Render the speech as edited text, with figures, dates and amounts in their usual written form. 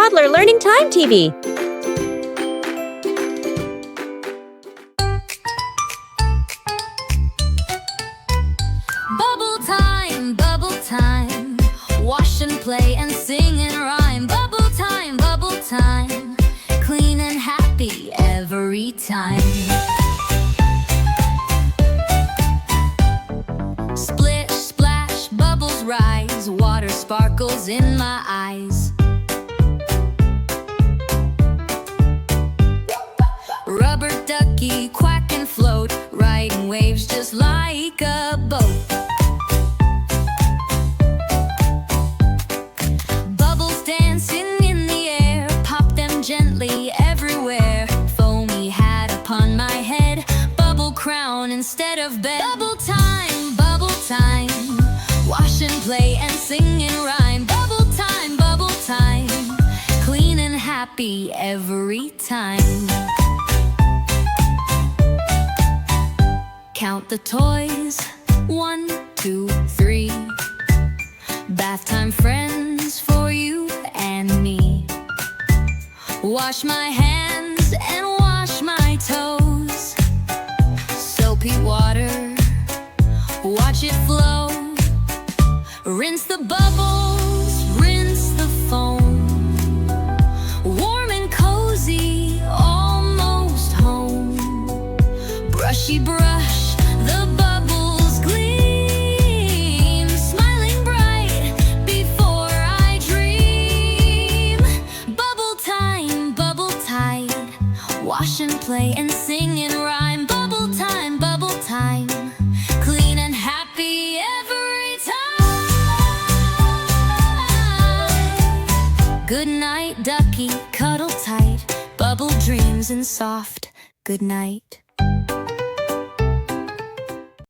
Toddler Learning Time TV. Bubble time, wash and play and sing and rhyme. Bubble time, clean and happy every time. Splish, splash, bubbles rise, water sparkles in my eyes. Rubber ducky, quack and float, riding waves just like a boat. Bubbles dancing in the air, pop them gently everywhere. Foamy hat upon my head, bubble crown instead of bed. Bubble time, wash and play and sing and rhyme. Bubble time, clean and happy every time. Count the toys, 1, 2, 3. Bath time friends for you and me. Wash my hands and wash my toes. Soapy water, watch it flow. Rinse the bubbles, rinse the foam. Warm and cozy, almost home. Brushy brush, the bubbles gleam, smiling bright before I dream. Bubble tide, wash and play and sing and rhyme. Bubble time, clean and happy every time. Good night, ducky, cuddle tight, bubble dreams and soft good night.